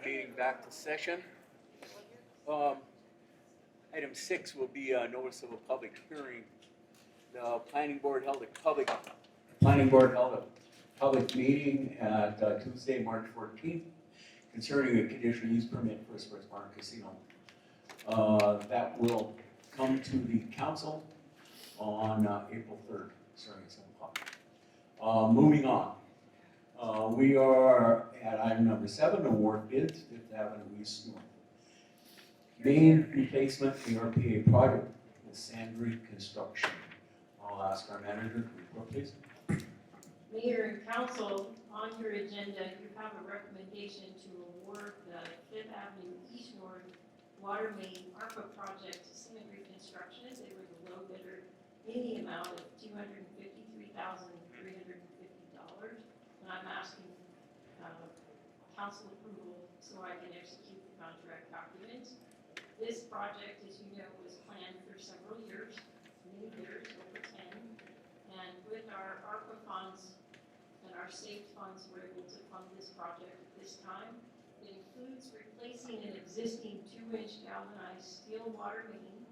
meeting back to session. Item 6 will be a notice of a public hearing. The planning board held a public meeting at Tuesday, March 14th, concerning a conditional use permit for a sports bar and casino. That will come to the council on April 3rd, starting at 7 o'clock. Moving on. We are at item number 7, award bids, 5th Avenue East North. Main replacement ERPA project with Sandry Construction. I'll ask our manager to report, please. Mayor and council, on your agenda, you have a recommendation to award the 5th Avenue East North Water Main ARPA project to Sandry Construction. They were the low bidder in the amount of $253,350. And I'm asking council approval so I can execute the contract documents. This project, as you know, was planned for several years, many years, over 10. And with our ARPA funds and our SAFE funds, we're able to fund this project at this time. It includes replacing an existing 2-inch galvanized steel water main.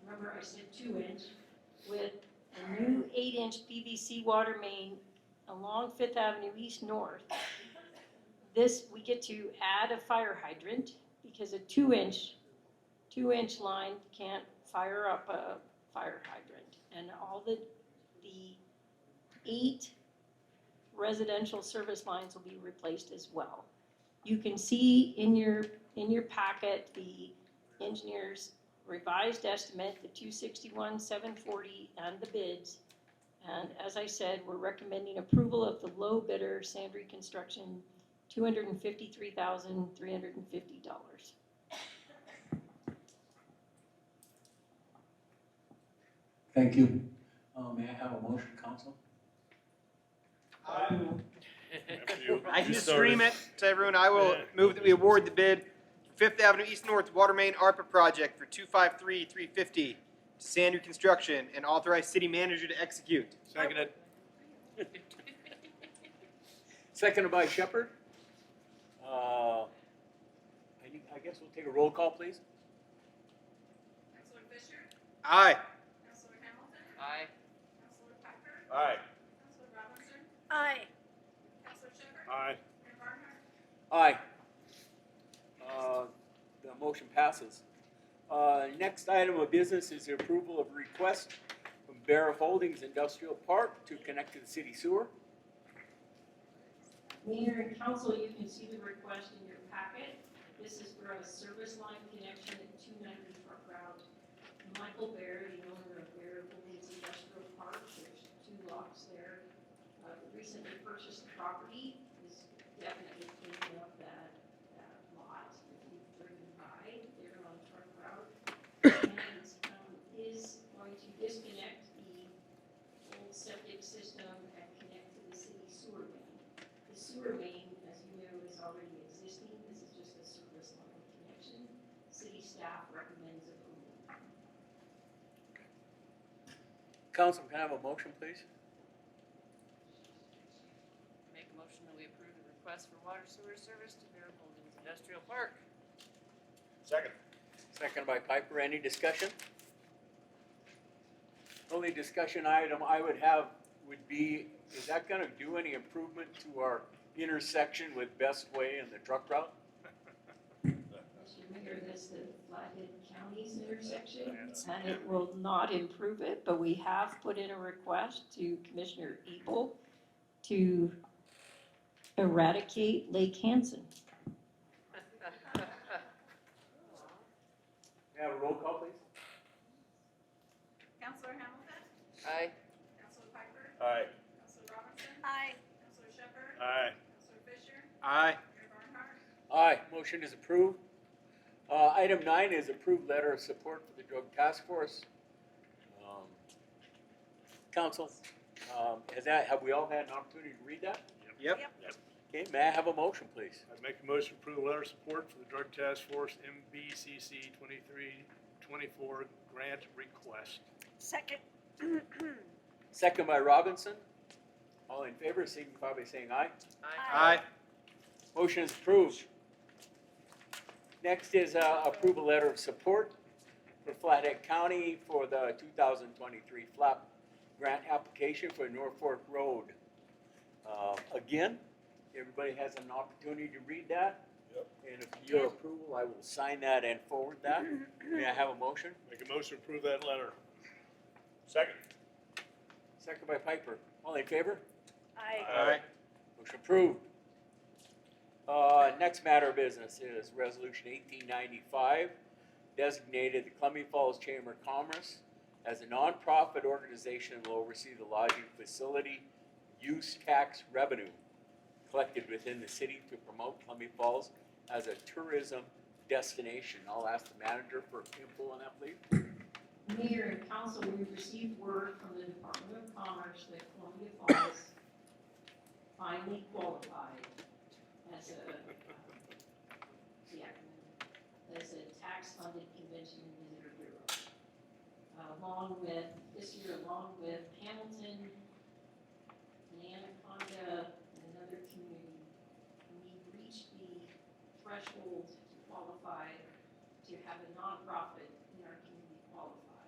Remember I said 2-inch, with a new 8-inch PVC water main along 5th Avenue East North. This, we get to add a fire hydrant because a 2-inch line can't fire up a fire hydrant. And all the 8 residential service lines will be replaced as well. You can see in your packet the engineer's revised estimate, the 261,740, and the bids. And as I said, we're recommending approval of the low bidder, Sandry Construction, $253,350. Thank you. May I have a motion, council? I can just scream it to everyone. I will move that we award the bid for 5th Avenue East North Water Main ARPA project for $253,350 to Sandry Construction and authorize city manager to execute. Seconded. Seconded by Shepherd. I guess we'll take a roll call, please. Councilor Fisher? Aye. Councilor Hamilton? Aye. Councilor Piper? Aye. Councilor Robinson? Aye. Councilor Shepherd? Aye. Mayor Barnhart? Aye. The motion passes. Next item of business is the approval of request from Bear Holdings Industrial Park to connect to the city sewer. Mayor and council, you can see the request in your packet. This is for a service line connection at 290 Truck Route. Michael Bear, the owner of Bear Holdings Industrial Park, there's 2 lots there. Recently purchased the property, is definitely cleaning up that lot. If you've driven by there on Truck Route, and is going to disconnect the old septic system and connect to the city sewer main. The sewer main, as you know, is already existing. This is just a service line connection. City staff recommends approval. Council, can I have a motion, please? Make a motion that we approve the request for water sewer service to Bear Holdings Industrial Park. Second. Seconded by Piper. Any discussion? Only discussion item I would have would be, is that gonna do any improvement to our intersection with Best Way and the truck route? As you remember, this is the Flathead County's intersection, and it will not improve it, but we have put in a request to Commissioner Ebel to eradicate Lake Hansen. May I have a roll call, please? Councilor Hamilton? Aye. Councilor Piper? Aye. Councilor Robinson? Aye. Councilor Shepherd? Aye. Councilor Fisher? Aye. Mayor Barnhart? Aye, motion is approved. Item 9 is approved letter of support for the drug task force. Council, have we all had an opportunity to read that? Yep. Okay, may I have a motion, please? I make a motion to approve letter of support for the Drug Task Force MBCC 2324 grant request. Second. Second by Robinson. All in favor, signify by saying aye. Aye. Aye. Motion is approved. Next is approval letter of support for Flathead County for the 2023 FLAP grant application for Norfolk Road. Again, everybody has an opportunity to read that. Yep. And if your approval, I will sign that and forward that. May I have a motion? Make a motion to approve that letter. Second. Second by Piper. All in favor? Aye. Motion approved. Next matter of business is Resolution 1895, designated the Columbia Falls Chamber of Commerce as a nonprofit organization and will oversee the lodging facility use tax revenue collected within the city to promote Columbia Falls as a tourism destination. I'll ask the manager for info on that, please. Mayor and council, we've received word from the Department of Commerce that Columbia Falls finally qualified as as a tax-funded convention and visitor bureau. This year, along with Hamilton, and Anaconda, and another community, we reached the threshold to qualify to have a nonprofit in our community qualify.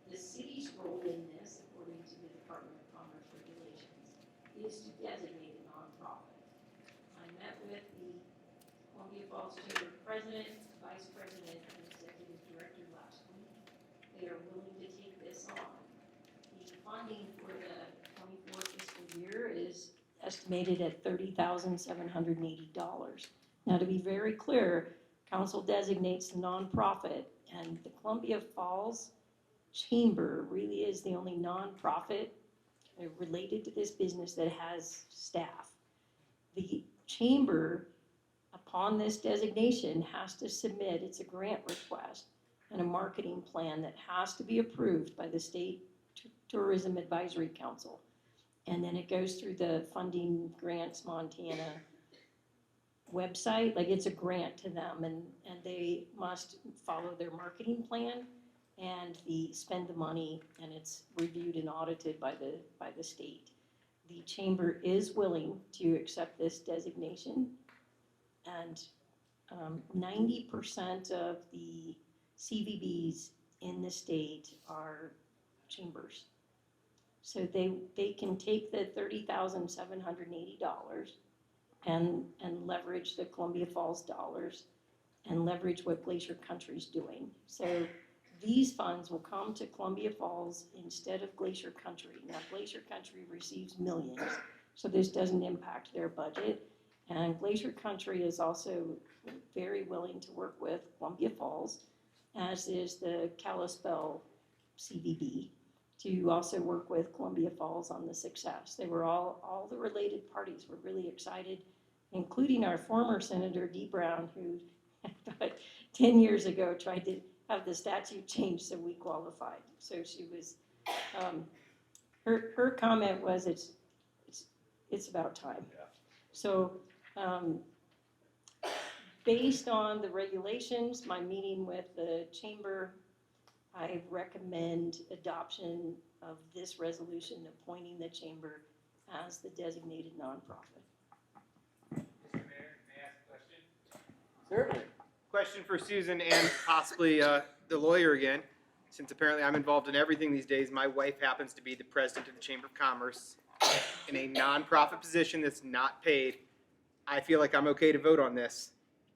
The city's role in this, according to the Department of Commerce regulations, is to designate a nonprofit. I met with the Columbia Falls Chamber President, Vice President, and Executive Director last week. They are willing to take this on. The funding for the 24 fiscal year is estimated at $30,780. Now, to be very clear, council designates the nonprofit, and the Columbia Falls Chamber really is the only nonprofit related to this business that has staff. The chamber, upon this designation, has to submit, it's a grant request and a marketing plan that has to be approved by the State Tourism Advisory Council. And then it goes through the Funding Grants Montana website, like it's a grant to them, and they must follow their marketing plan and spend the money, and it's reviewed and audited by the state. The chamber is willing to accept this designation, and 90% of the CVBs in the state are chambers. So they can take the $30,780 and leverage the Columbia Falls dollars and leverage what Glacier Country's doing. So these funds will come to Columbia Falls instead of Glacier Country. Now, Glacier Country receives millions, so this doesn't impact their budget. And Glacier Country is also very willing to work with Columbia Falls, as is the Kalispell CVB, to also work with Columbia Falls on the success. They were all the related parties were really excited, including our former Senator Dee Brown, who 10 years ago tried to have the statute changed so we qualified. So she was, her comment was, it's about time. Yeah. So based on the regulations, my meeting with the chamber, I recommend adoption of this resolution appointing the chamber as the designated nonprofit. Mr. Mayor, may I ask a question? Certainly. Question for Susan and possibly the lawyer again, since apparently I'm involved in everything these days. My wife happens to be the president of the Chamber of Commerce in a nonprofit position that's not paid. I feel like I'm okay to vote on this.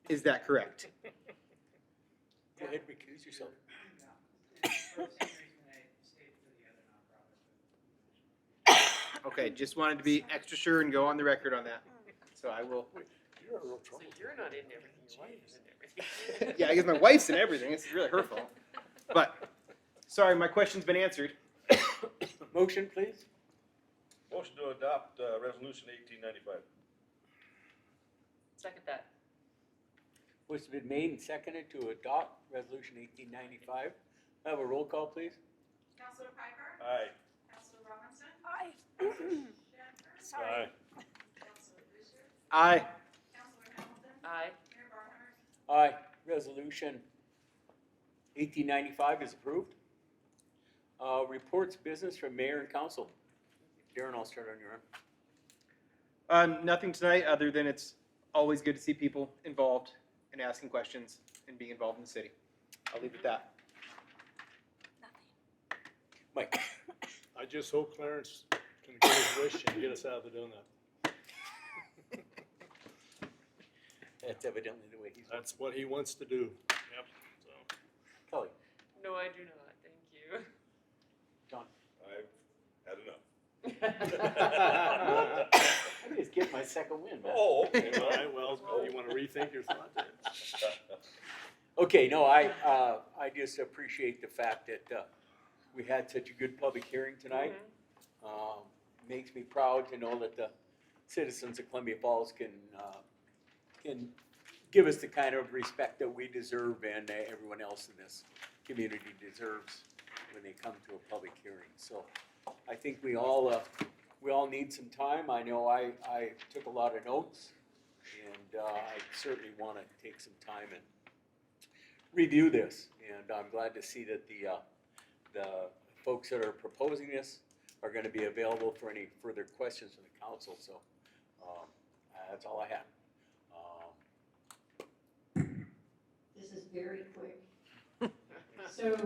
Is that correct? Go ahead, recuse yourself. Okay, just wanted to be extra sure and go on the record on that. So I will. You're a real So trouble. you're not in everything, your wife is in everything. Yeah, I guess my wife's in everything. This is really her fault. But, sorry, my question's been answered. Motion, please. Motion to adopt Resolution 1895. Second that. What's been made and seconded to adopt Resolution 1895. Have a roll call, please. Counselor Piper? Aye. Counselor Robinson? Aye. Schaefer? Sorry. Counselor Fisher? Aye. Counselor Hamilton? Aye. Mayor Barnhart? Aye. Resolution 1895 is approved. Reports business from mayor and council. Darren, I'll start on your end. Nothing tonight other than it's always good to see people involved and asking questions. in being involved in the city. I'll leave it at that. Mike? I just hope Clarence can get his wish and get us out of the donut. That's evidently the way he's. That's what he wants to do. Yep, so. Kelly? No, I do not, thank you. John? I've had enough. I just get my second win, man. Oh, okay. All right, well, you want to rethink your thought then? Okay, no, I just appreciate the fact that, we had such a good public hearing tonight. Makes me proud to know that the citizens of Columbia Falls can give us the kind of respect that we deserve and everyone else in this community deserves when they come to a public hearing. So I think we all need some time. I know I took a lot of notes, and I certainly want to take some time and review this. And I'm glad to see that the folks that are proposing this are going to be available for any further questions from the council. So that's all I have. This is very quick. So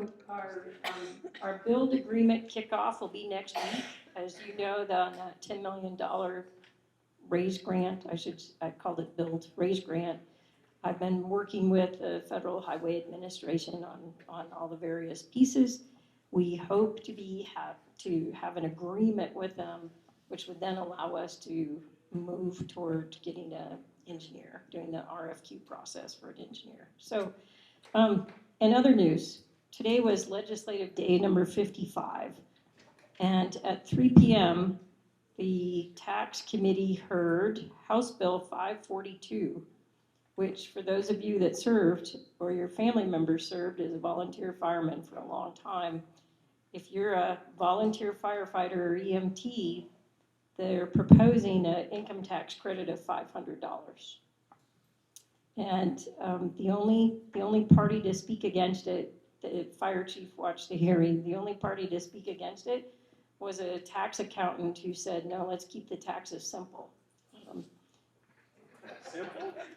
our build agreement kickoff will be next week. As you know, the $10 million raise grant, I called it build raise grant. I've been working with the Federal Highway Administration on all the various pieces. We hope to have an agreement with them, which would then allow us to move toward getting an engineer, doing the RFQ process for an engineer. So, in other news, today was legislative day number 55, and at 3 p.m., the tax committee heard House Bill 542, which for those of you that served or your family members served as a volunteer fireman for a long time, if you're a volunteer firefighter or EMT, they're proposing an income tax credit of $500. And the only party to speak against it, the fire chief watched the hearing, the only party to speak against it was a tax accountant who said, no, let's keep the taxes simple.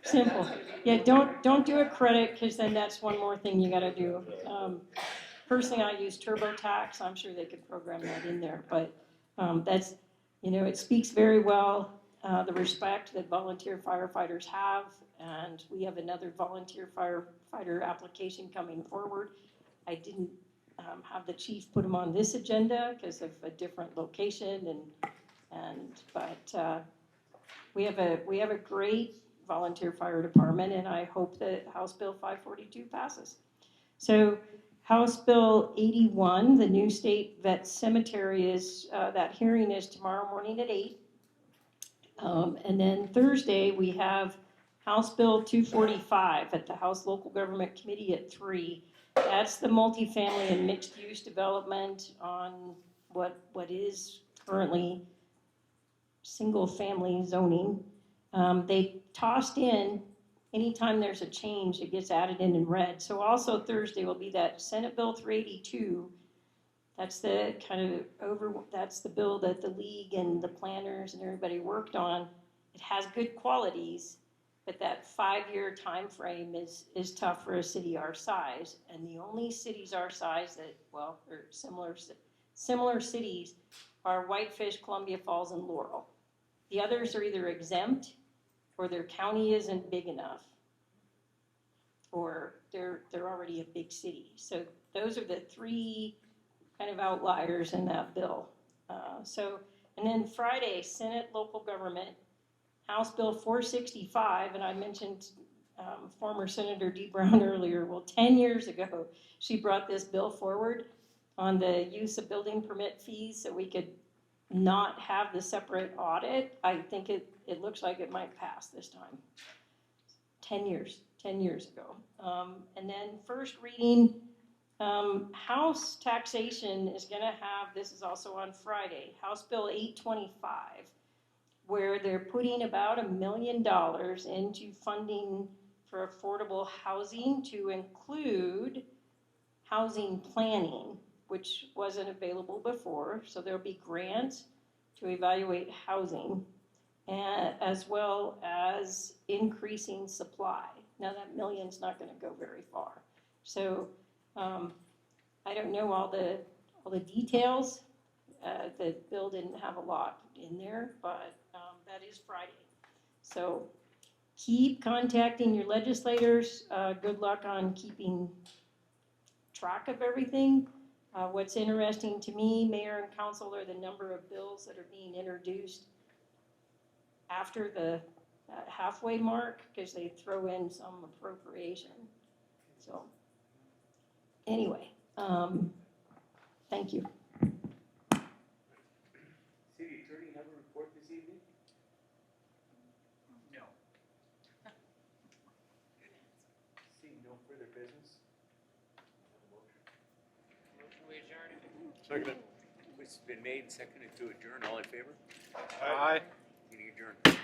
Simple. Yeah, don't do a credit, because then that's one more thing you gotta do. Personally, I use TurboTax. I'm sure they could program that in there, but that's, it speaks very well the respect that volunteer firefighters have, and we have another volunteer firefighter application coming forward. I didn't have the chief put them on this agenda because of a different location, but we have a great volunteer fire department, and I hope that House Bill 542 passes. So House Bill 81, the new state vet cemetery, that hearing is tomorrow morning at 8. And then Thursday, we have House Bill 245 at the House Local Government Committee at 3. That's the multifamily and mixed-use development on what is currently single-family zoning. They tossed in, anytime there's a change, it gets added in red. So also Thursday will be that Senate Bill 382. That's the that's the bill that the league and the planners and everybody worked on. It has good qualities, but that 5-year time frame is tough for a city our size. And the only cities our size that, or similar cities are Whitefish, Columbia Falls, and Laurel. The others are either exempt, or their county isn't big enough, or they're already a big city. So those are the three kind of outliers in that bill. And then Friday, Senate Local Government, House Bill 465, and I mentioned former Senator Dee Brown earlier. Well, 10 years ago, she brought this bill forward on the use of building permit fees so we could not have the separate audit. I think it looks like it might pass this time. 10 years ago. And then first reading, House taxation is going to have, this is also on Friday, House Bill 825, where they're putting about $1 million into funding for affordable housing to include housing planning, which wasn't available before. So there'll be grants to evaluate housing, as well as increasing supply. Now, that million's not gonna go very far. So, I don't know all the details. The bill didn't have a lot in there, but, that is Friday. So keep contacting your legislators. Good luck on keeping track of everything. What's interesting to me, mayor and council, are the number of bills that are being introduced after the halfway mark, because they throw in some appropriation. So, anyway, thank you. City attorney have a report this evening? No. Seeing no further business? Motion we adjourn. Second. It's been made and seconded to adjourn. All in favor? Aye. Meeting adjourned.